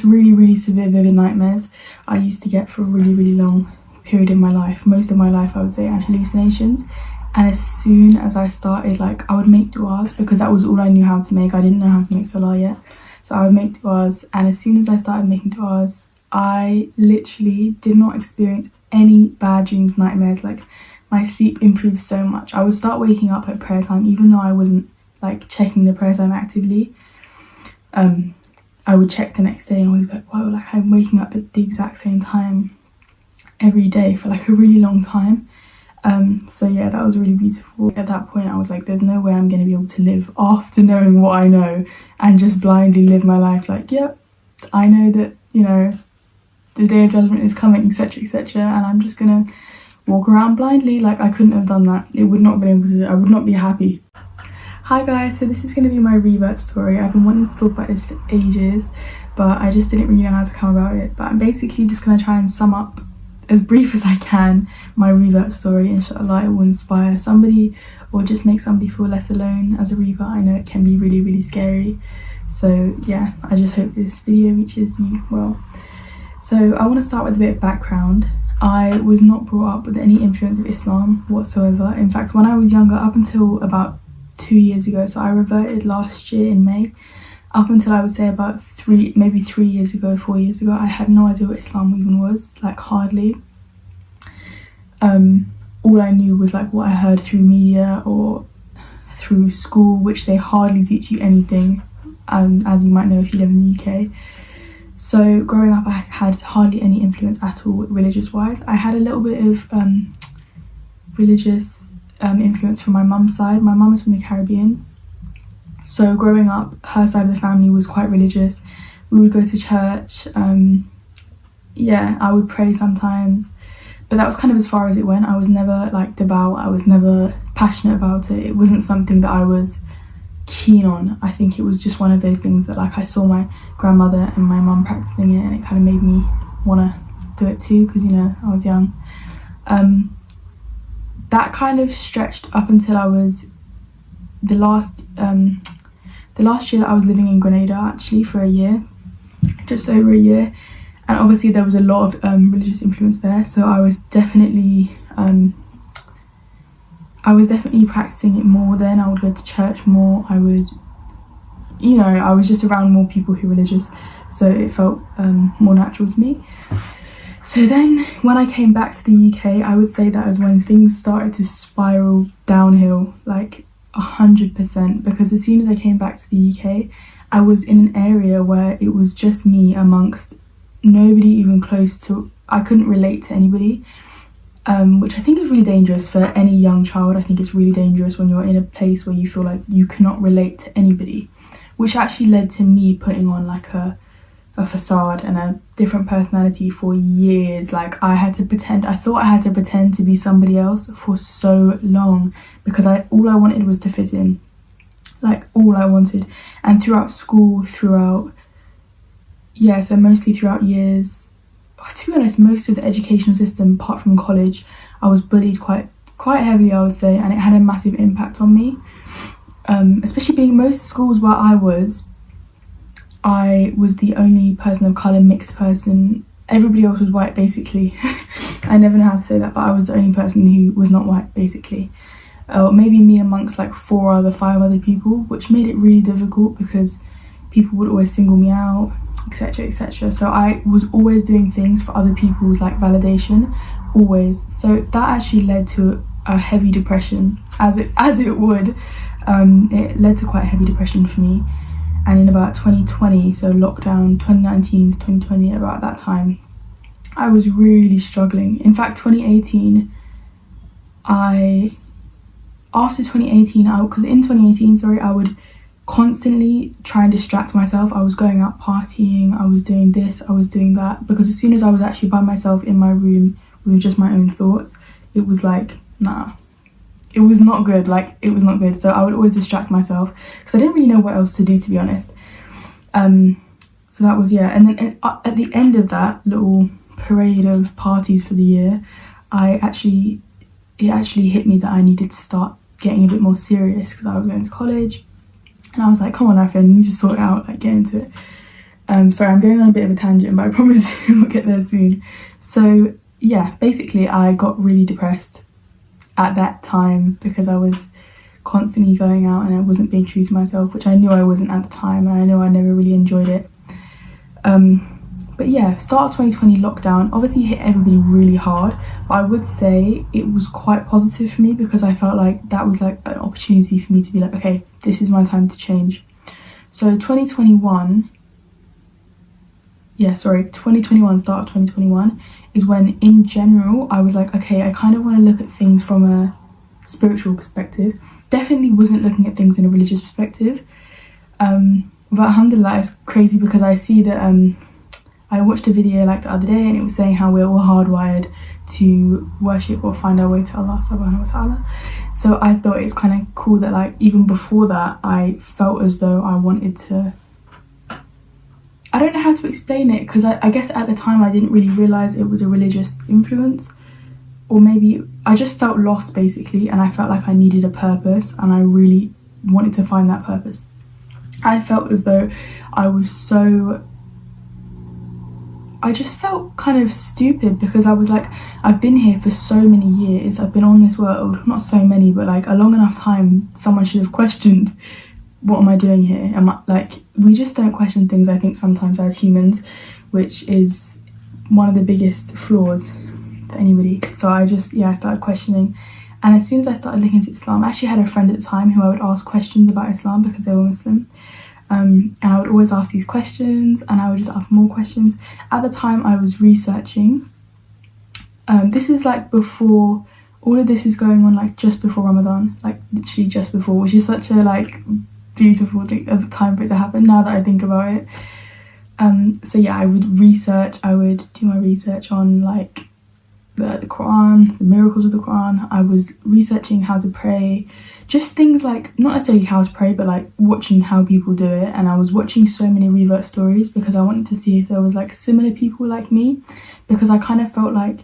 really severe vivid nightmares I used to get for a really long period in my life, most of my life I would say, and hallucinations. And as soon as I started, like, I would make du'as because that was all I knew how to make. I didn't know how to make salah yet, so I would make du'as, and as soon as I started making du'as, I literally did not experience any bad dreams, nightmares. Like, my sleep improved so much. I would start waking up at prayer time even though I wasn't like checking the prayer time actively. I would check the next day and always be like, wow, like I'm waking up at the exact same time every day for like a really long time. So yeah, that was really beautiful. At that point I was like, there's no way I'm going to be able to live after knowing what I know and just blindly live my life like, yep, I know that, you know, the day of judgment is coming, etc, and I'm just gonna walk around blindly. Like, I couldn't have done that. It would not have been able to. I would not be happy. Hi guys, so this is going to be my revert story. I've been wanting to talk about this for ages, but I just didn't really know how to come about it. But I'm basically just going to try and sum up, as brief as I can, my revert story. Inshallah it will inspire somebody or just make somebody feel less alone as a revert. I know it can be really scary, so yeah, I just hope this video reaches you well. So I want to start with a bit of background. I was not brought up with any influence of Islam whatsoever. In fact, when I was younger, up until about 2 years ago, so I reverted last year in May, up until I would say about 3 years ago, 4 years ago, I had no idea what Islam even was, like hardly. All I knew was like what I heard through media or through school, which they hardly teach you anything, as you might know if you live in the UK. So growing up I had hardly any influence at all religious wise. I had a little bit of religious influence from my mum's side. My mum is from the Caribbean, so growing up her side of the family was quite religious. We would go to church, yeah, I would pray sometimes, but that was kind of as far as it went. I was never like devout, I was never passionate about it. It wasn't something that I was keen on. I think it was just one of those things that like I saw my grandmother and my mum practicing it and it kind of made me want to do it too because, you know, I was young. That kind of stretched up until I was the last year that I was living in Grenada, actually, for a year, just over a year, and obviously there was a lot of religious influence there, so I was definitely practicing it more then. I would go to church more. I would, you know, I was just around more people who were religious, so it felt more natural to me. So then when I came back to the UK, I would say that was when things started to spiral downhill, like 100%, because as soon as I came back to the UK, I was in an area where it was just me amongst nobody even close to, I couldn't relate to anybody, which I think is really dangerous for any young child. I think it's really dangerous when you're in a place where you feel like you cannot relate to anybody, which actually led to me putting on like a facade and a different personality for years. Like I thought I had to pretend to be somebody else for so long because all I wanted was to fit in, like all I wanted. And throughout school, so mostly throughout years, to be honest, most of the educational system apart from college, I was bullied quite heavily, I would say, and it had a massive impact on me, especially being most schools where I was the only person of colour, mixed person. Everybody else was white, basically. I never know how to say that, but I was the only person who was not white, basically. Maybe me amongst like 5 other people, which made it really difficult because people would always single me out, etc. So I was always doing things for other people's like validation, always. So that actually led to a heavy depression, as it would. It led to quite a heavy depression for me. And in about 2020, so lockdown 2019 to 2020, about that time, I was really struggling. In fact, 2018, because in 2018, I would constantly try and distract myself. I was going out partying, I was doing this, I was doing that, because as soon as I was actually by myself in my room with just my own thoughts, it was like, nah. It was not good, so I would always distract myself because I didn't really know what else to do, to be honest. So that was, yeah. And then at the end of that little parade of parties for the year, it actually hit me that I needed to start getting a bit more serious because I was going to college, and I was like, come on, Fynn, you need to sort it out, like get into it. Sorry, I'm going on a bit of a tangent, but I promise we'll get there soon. So yeah, basically I got really depressed at that time because I was constantly going out and I wasn't being true to myself, which I knew I wasn't at the time, and I know I never really enjoyed it. But yeah, start of 2020 lockdown obviously hit everybody really hard, but I would say it was quite positive for me because I felt like that was like an opportunity for me to be like, okay, this is my time to change. So 2021, start of 2021 is when in general I was like, okay, I kind of want to look at things from a spiritual perspective. Definitely wasn't looking at things in a religious perspective, but alhamdulillah, it's crazy because I see that I watched a video like the other day and it was saying how we're all hardwired to worship or find our way to Allah subhanahu wa ta'ala. So I thought it's kind of cool that like even before that I felt as though I wanted to, I don't know how to explain it, because I guess at the time I didn't really realise it was a religious influence, or maybe I just felt lost basically, and I felt like I needed a purpose and I really wanted to find that purpose. I felt as though I just felt kind of stupid because I was like, I've been here for so many years, I've been on this world, not so many, but like a long enough time, someone should have questioned, what am I doing here? We just don't question things, I think, sometimes as humans, which is one of the biggest flaws for anybody. So I started questioning, and as soon as I started looking into Islam, I actually had a friend at the time who I would ask questions about Islam because they were Muslim. And I would always ask these questions and I would just ask more questions. At the time I was researching, this is like before, all of this is going on like just before Ramadan, like literally just before, which is such a like beautiful time for it to happen now that I think about it. So yeah, I would do my research on like the Quran, the miracles of the Quran. I was researching how to pray, just things like, not necessarily how to pray, but like watching how people do it. And I was watching so many Revert stories because I wanted to see if there was like similar people like me, because I kind of felt like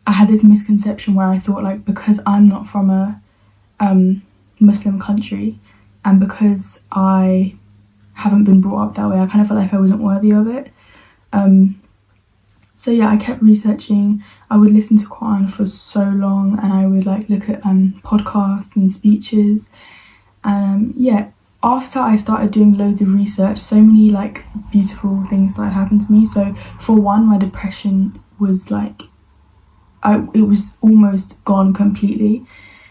I had this misconception where I thought like, because I'm not from a Muslim country and because I haven't been brought up that way, I kind of felt like I wasn't worthy of it. So yeah, I kept researching. I would listen to Quran for so long, and I would like look at podcasts and speeches. And after I started doing loads of research, so many like beautiful things started happening to me. So for one, my depression was like, it was almost gone completely,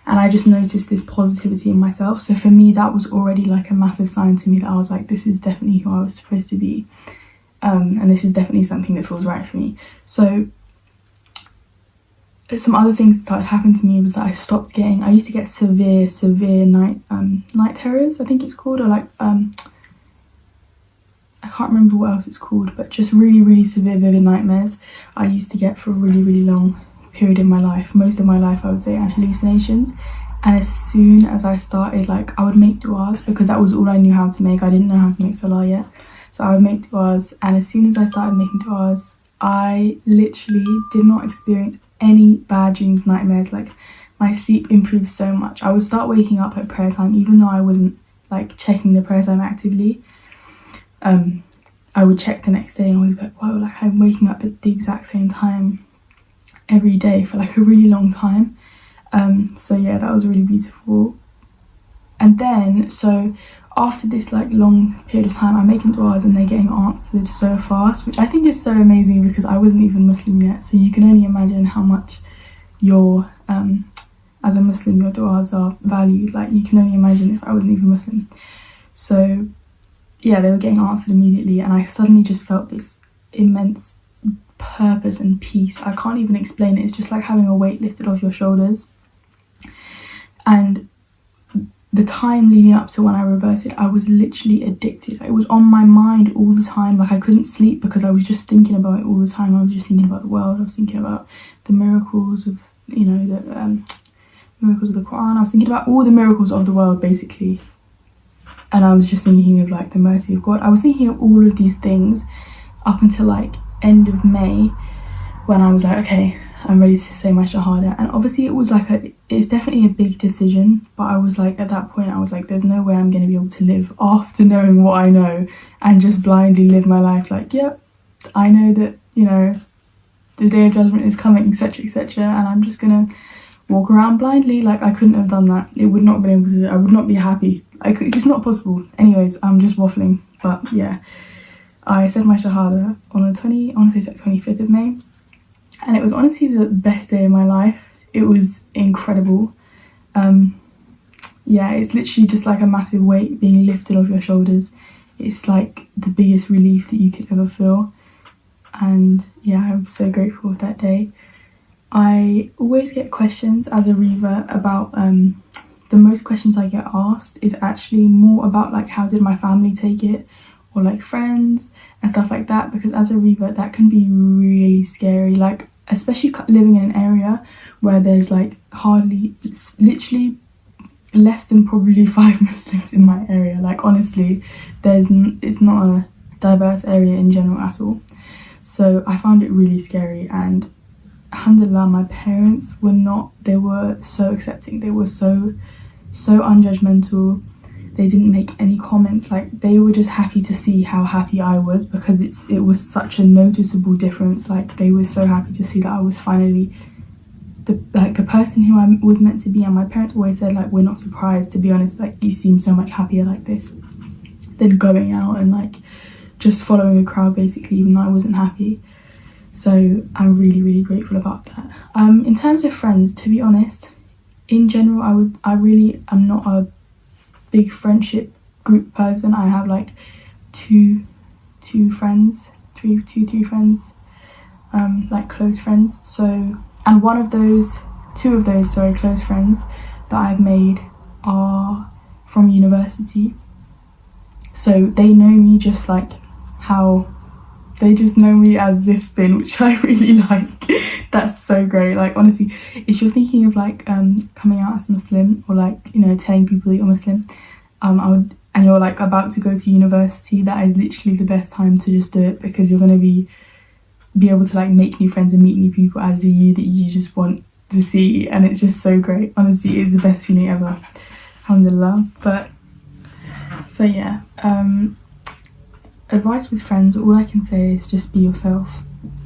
and I just noticed this positivity in myself. So for me, that was already like a massive sign to me that I was like, this is definitely who I was supposed to be. And this is definitely something that feels right for me. So some other things that started happening to me was that I used to get severe night terrors, I think it's called, or like I can't remember what else it's called, but just really, really severe vivid nightmares I used to get for a really, really long period in my life. Most of my life I would say, and hallucinations. And as soon as I started, like I would make du'as because that was all I knew how to make. I didn't know how to make salah yet. So I would make du'as, and as soon as I started making du'as, I literally did not experience any bad dreams, nightmares. Like my sleep improved so much. I would start waking up at prayer time, even though I wasn't like checking the prayer time actively. I would check the next day and I was like, wow, like I'm waking up at the exact same time every day for like a really long time. So yeah, that was really beautiful. And then, so after this like long period of time, I'm making du'as and they're getting answered so fast, which I think is so amazing because I wasn't even Muslim yet. So you can only imagine how much your, as a Muslim, your du'as are valued. Like you can only imagine if I wasn't even Muslim. So yeah, they were getting answered immediately, and I suddenly just felt this immense purpose and peace. I can't even explain it. It's just like having a weight lifted off your shoulders. And the time leading up to when I reverted, I was literally addicted. It was on my mind all the time. Like I couldn't sleep because I was just thinking about it all the time. I was just thinking about the world. I was thinking about the miracles of, the miracles of the Quran. I was thinking about all the miracles of the world, basically. And I was just thinking of like the mercy of God. I was thinking of all of these things up until like end of May, when I was like, okay, I'm ready to say my shahada. And obviously it was like it's definitely a big decision, but I was like, at that point I was like, there's no way I'm going to be able to live after knowing what I know and just blindly live my life like, yep, I know that, you know, the day of judgment is coming, etc, etc, and I'm just gonna walk around blindly. Like, I couldn't have done that. It would not have been able to. I would not be happy. It's not possible. Anyways, I'm just waffling, but yeah, I said my shahada on the 25th of May, and it was honestly the best day of my life. It was incredible. Yeah, it's literally just like a massive weight being lifted off your shoulders. It's like the biggest relief that you could ever feel. And yeah, I'm so grateful for that day. I always get questions as a revert about, the most questions I get asked is actually more about like, how did my family take it, or like friends and stuff like that, because as a revert that can be really scary, like especially living in an area where there's like literally less than probably 5 Muslims in my area. Like honestly, it's not a diverse area in general at all. So I found it really scary, and alhamdulillah, my parents they were so accepting. They were so unjudgmental. They didn't make any comments. Like, they were just happy to see how happy I was, because it was such a noticeable difference. Like, they were so happy to see that I was finally the person who I was meant to be. And my parents always said, like, we're not surprised, to be honest, like, you seem so much happier like this than going out and like just following a crowd basically, even though I wasn't happy. So I'm really, really grateful about that. In terms of friends, to be honest, in general, I really am not a big friendship group person. I have like three friends, like close friends. So, and two of those close friends that I've made are from university. So they know me just like how they just know me as this Fynn, which I really like. That's so great. Like, honestly, if you're thinking of like coming out as Muslim, or like, you know, telling people that you're Muslim, and you're like about to go to university, that is literally the best time to just do it, because you're going to be able to like make new friends and meet new people as the you that you just want to see, and it's just so great. Honestly, it is the best feeling ever, alhamdulillah. But so yeah, advice with friends, all I can say is just be yourself,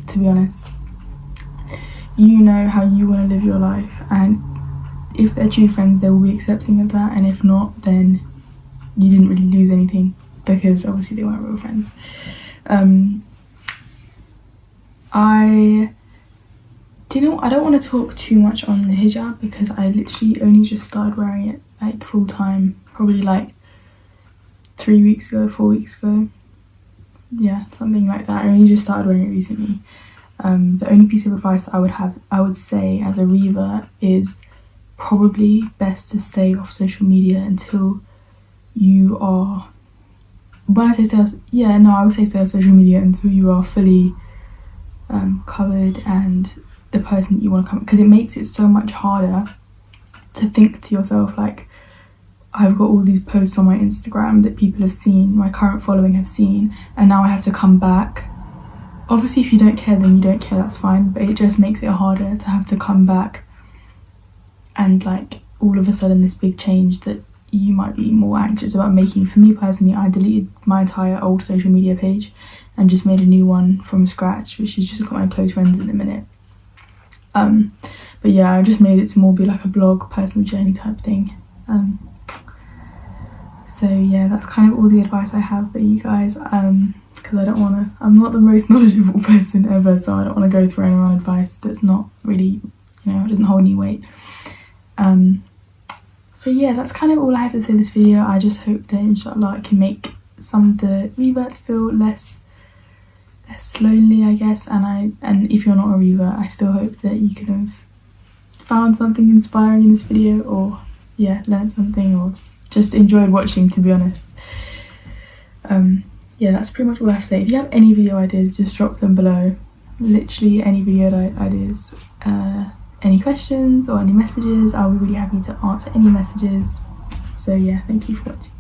to be honest. You know how you want to live your life, and if they're true friends, they will be accepting of that, and if not, then you didn't really lose anything, because obviously they weren't real friends. I don't want to talk too much on the hijab, because I literally only just started wearing it like full time, probably like 4 weeks ago. Yeah, something like that. I only just started wearing it recently. The only piece of advice that I would say as a revert is probably best to stay off social media until you are, when I say stay off, yeah, no, I would say stay off social media until you are fully covered and the person that you want to come, because it makes it so much harder to think to yourself like, I've got all these posts on my Instagram that people have seen, my current following have seen, and now I have to come back. Obviously, if you don't care, then you don't care, that's fine, but it just makes it harder to have to come back and like all of a sudden this big change that you might be more anxious about making. For me personally, I deleted my entire old social media page and just made a new one from scratch, which is just got my close friends in a minute. But yeah, I just made it to more be like a blog, personal journey type thing. So yeah, that's kind of all the advice I have for you guys, because I'm not the most knowledgeable person ever, so I don't want to go through anyone advice that's not really, you know, it doesn't hold any weight. So yeah, that's kind of all I had to say in this video. I just hope that inshallah I can make some of the reverts feel less lonely, I guess, and if you're not a revert, I still hope that you could have found something inspiring in this video, or yeah, learned something, or just enjoyed watching, to be honest. Yeah, that's pretty much all I have to say. If you have any video ideas, just drop them below. Literally any video ideas, any questions or any messages, I'll be really happy to answer any messages. So yeah, thank you for watching.